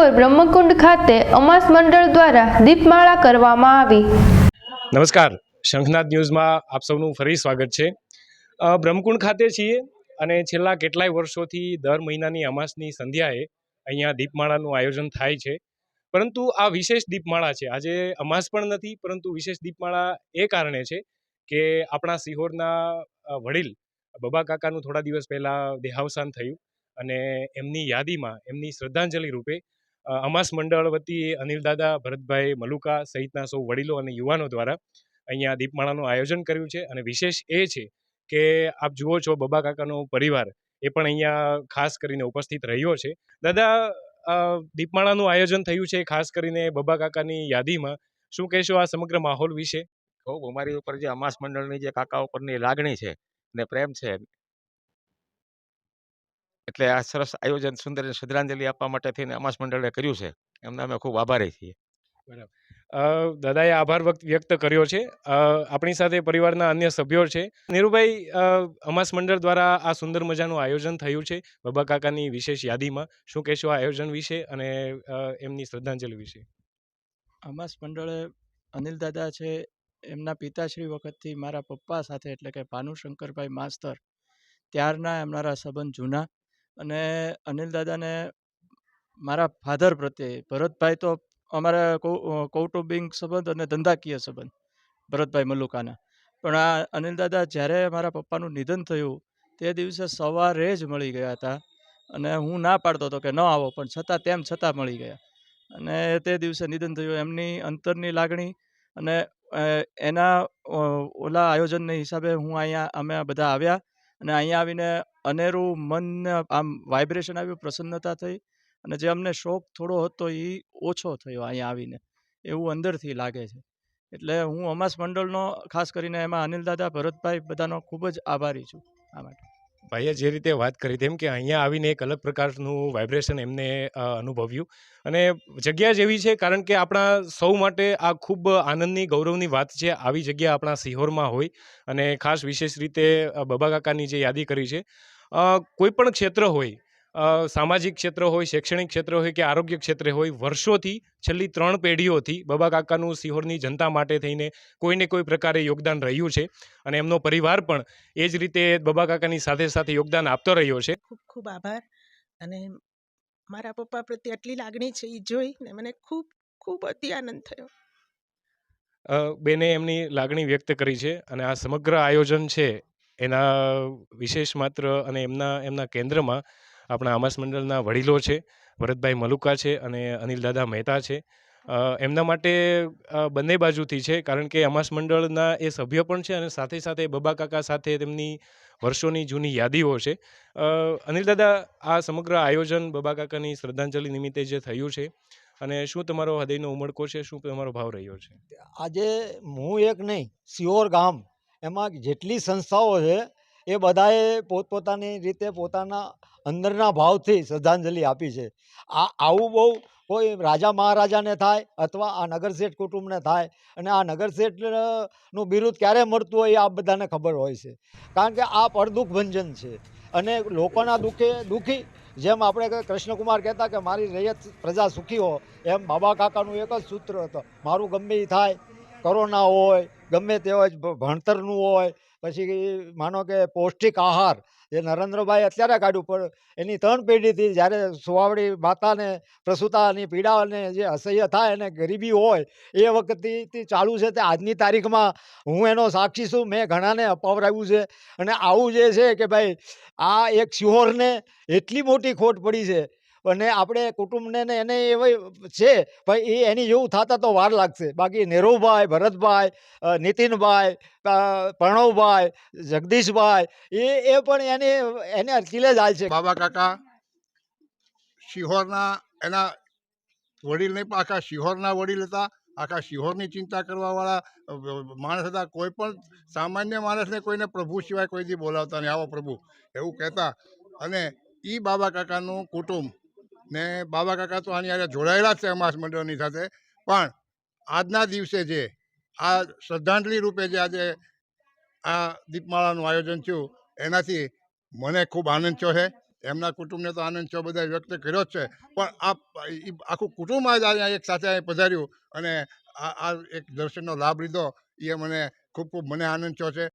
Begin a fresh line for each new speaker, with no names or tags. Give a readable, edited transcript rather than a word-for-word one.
સિહોર બ્રહ્મકુંડ ખાતે અમાસ મંડળ દ્વારા દીપમાળા કરવામાં આવી।
નમસ્કાર, શંખનાદ ન્યૂઝમાં આપ સૌનું ફરી સ્વાગત છે। બ્રહ્મકુંડ ખાતે છીએ અને છેલ્લા કેટલાય વર્ષોથી દર મહિનાની અમાસની સંધ્યાએ અહીંયા દીપમાળાનું આયોજન થાય છે। પરંતુ આ વિશેષ દીપમાળા છે, આજે અમાસ પણ નથી, પરંતુ વિશેષ દીપમાળા એ કારણે છે કે આપણા સિહોરના વડીલ બબા કાકાનું થોડા દિવસ પહેલાં દેહાવસાન થયું અને એમની યાદીમાં એમની શ્રદ્ધાંજલિ રૂપે અમાસ મંડળ વતી અનિલદાદા, ભરતભાઈ મલુકા સહિતના સૌ વડીલો અને યુવાનો દ્વારા અહીંયા દીપમાળાનું આયોજન કર્યું છે। અને વિશેષ એ છે કે આપ જુઓ છો, બબા કાકાનો પરિવાર એ પણ અહીંયા ખાસ કરીને ઉપસ્થિત રહ્યો છે। દાદા, દીપમાળાનું આયોજન થયું છે ખાસ કરીને બબા કાકાની યાદીમાં, શું કહેશો આ સમગ્ર માહોલ વિશે?
ખૂબ અમારી ઉપર જે અમાસ મંડળની જે કાકા ઉપરની લાગણી છે ને પ્રેમ છે, એટલે આ સરસ આયોજન સુંદર શ્રદ્ધાંજલિ આપવા માટે થઈને અમાસ મંડળે કર્યું છે, એમને અમે ખૂબ આભારી છીએ।
બરાબર, દાદાએ આભાર વ્યક્ત કર્યો છે। આપણી સાથે પરિવારના અન્ય સભ્યો છે। નીરુભાઈ, અમાસ મંડળ દ્વારા આ સુંદર મજાનું આયોજન થયું છે બબા કાકાની વિશેષ યાદીમાં, શું કહેશો આ આયોજન વિશે અને એમની શ્રદ્ધાંજલિ વિશે?
અમાસ મંડળે અનિલ દાદા છે, એમના પિતાશ્રી વખતથી મારા પપ્પા સાથે એટલે કે ભાનુશંકરભાઈ માસ્તર ત્યારના અમારા સંબંધ જૂના, અને અનિલ દાદાને મારા ફાધર પ્રત્યે, ભરતભાઈ તો અમારા કૌટુંબિક સંબંધ અને ધંધાકીય સંબંધ ભરતભાઈ મલુકાના, પણ આ અનિલ દાદા જ્યારે મારા પપ્પાનું નિધન થયું તે દિવસે સવારે જ મળી ગયા હતા, અને હું ના પાડતો હતો કે ન આવો, પણ છતાં તેમ છતાં મળી ગયા। અને તે દિવસે નિધન થયું, એમની અંતરની લાગણી અને એના ઓલા આયોજનના હિસાબે અમે બધા આવ્યા, અને અહીંયા આવીને અનેરું મન આમ વાઇબ્રેશન આવ્યું, પ્રસન્નતા થઈ, અને જે અમને શોખ થોડો હતો એ ઓછો થયો અહીંયા આવીને, એવું અંદરથી લાગે છે। એટલે હું અમાસ મંડળનો ખાસ કરીને એમાં અનિલ દાદા, ભરતભાઈ બધાનો ખૂબ જ આભારી છું આ માટે।
ભાઈએ જે રીતે વાત કરી તેમ કે અહીંયા આવીને એક અલગ પ્રકારનું વાઇબ્રેશન એમને અનુભવ્યું, અને જગ્યા જ એવી છે કારણ કે આપણા સૌ માટે આ ખૂબ આનંદની, ગૌરવની વાત છે આવી જગ્યા આપણા સિહોરમાં હોય। અને ખાસ વિશેષ રીતે બબા કાકાની જે યાદી કરી છે, કોઈ પણ ક્ષેત્ર હોય, સામાજિક ક્ષેત્ર હોય, શૈક્ષણિક ક્ષેત્ર હોય કે આરોગ્ય ક્ષેત્રે હોય, વર્ષોથી છેલ્લી 3 પેઢીઓથી બબા કાકાનું સિહોરની જનતા માટે થઈને કોઈને કોઈ પ્રકારે યોગદાન રહ્યું છે, અને એમનો પરિવાર પણ એ જ રીતે બબા કાકાની સાથે સાથે યોગદાન આપતો રહ્યો છે।
ખૂબ ખૂબ આભાર, અને મારા પપ્પા પ્રત્યે આટલી લાગણી છે એ જોઈને મને ખૂબ ખૂબ અતિ આનંદ થયો।
બેને એમની લાગણી વ્યક્ત કરી છે, અને આ સમગ્ર આયોજન છે એના વિશેષ માત્ર અને એમના કેન્દ્રમાં આપણા અમાસ મંડળના વડીલો છે, ભરતભાઈ મલુકા છે અને અનિલદાદા મહેતા છે। એમના માટે બંને બાજુથી છે, કારણ કે અમાસ મંડળના એ સભ્ય પણ છે અને સાથે સાથે બબા કાકા સાથે તેમની વર્ષોની જૂની યાદીઓ છે। અનિલદાદા, આ સમગ્ર આયોજન બબા કાકાની શ્રદ્ધાંજલિ નિમિત્તે જે થયું છે, અને શું તમારો હૃદયનો ઉમળકો છે, શું તમારો ભાવ રહ્યો છે?
આજે હું એક નહીં, સિહોર ગામ એમાં જેટલી સંસ્થાઓ છે એ બધાએ પોતપોતાની રીતે પોતાના અંદરના ભાવથી શ્રદ્ધાંજલિ આપી છે। આવું બહુ કોઈ રાજા મહારાજાને થાય અથવા આ નગરશેઠ કુટુંબને થાય, અને આ નગરશેઠનું બિરુદ ક્યારે મળતું હોય એ આ બધાને ખબર હોય છે, કારણ કે આ પડદુઃખ ભંજન છે અને લોકોના દુઃખે દુઃખી। જેમ આપણે કૃષ્ણકુમાર કહેતા કે મારી રૈયત પ્રજા સુખી હો, એમ બાબા કાકાનું એક જ સૂત્ર હતું, મારું ગમે એ થાય, કોરોના હોય, ગમે તે હોય, ભણતરનું હોય, પછી માનો કે પૌષ્ટિક આહાર જે નરેન્દ્રભાઈ અત્યારે કાઢ્યું, પણ એની 3 પેઢીથી જ્યારે સુવાવડી માતાને પ્રસૂતાની પીડાને જે અસહ્ય થાય અને ગરીબી હોય એ વખતથી ચાલુ છે, તે આજની તારીખમાં હું એનો સાક્ષી છું। મેં ઘણાને અપાવરાવ્યું છે, અને આવું જે છે કે ભાઈ આ એક સિહોરને એટલી મોટી ખોટ પડી છે, અને આપણે કુટુંબને એને એવી છે ભાઈ એ એની જેવું થતા તો વાર લાગશે। બાકી નેરુભાઈ, ભરતભાઈ, નીતિનભાઈ, પ્રણવભાઈ, જગદીશભાઈ એ પણ એને અટકીલે જાય છે।
બાબા કાકા શિહોરના એના વડીલ નહીં, પણ આખા શિહોરના વડીલ હતા, આખા શિહોરની ચિંતા કરવાવાળા માણસ હતા। કોઈ પણ સામાન્ય માણસને કોઈને પ્રભુ સિવાય કોઈથી બોલાવતા નહીં, આવો પ્રભુ એવું કહેતા। અને એ બાબા કાકાનું કુટુંબ ને બાબા કાકા તો આની હારે જોડાયેલા જ છે અમાસ મંડળની સાથે, પણ આજના દિવસે જે આ શ્રદ્ધાંજલિ રૂપે જે આજે આ દીપમાળાનું આયોજન થયું એનાથી મને ખૂબ આનંદ થયો છે। એમના કુટુંબને તો આનંદ છો બધા વ્યક્ત કર્યો જ છે, પણ આખું કુટુંબ આજ અહીંયા એક સાથે અહીં પધાર્યું અને આ એક દર્શનનો લાભ લીધો, એ મને ખૂબ ખૂબ મને આનંદ થયો છે.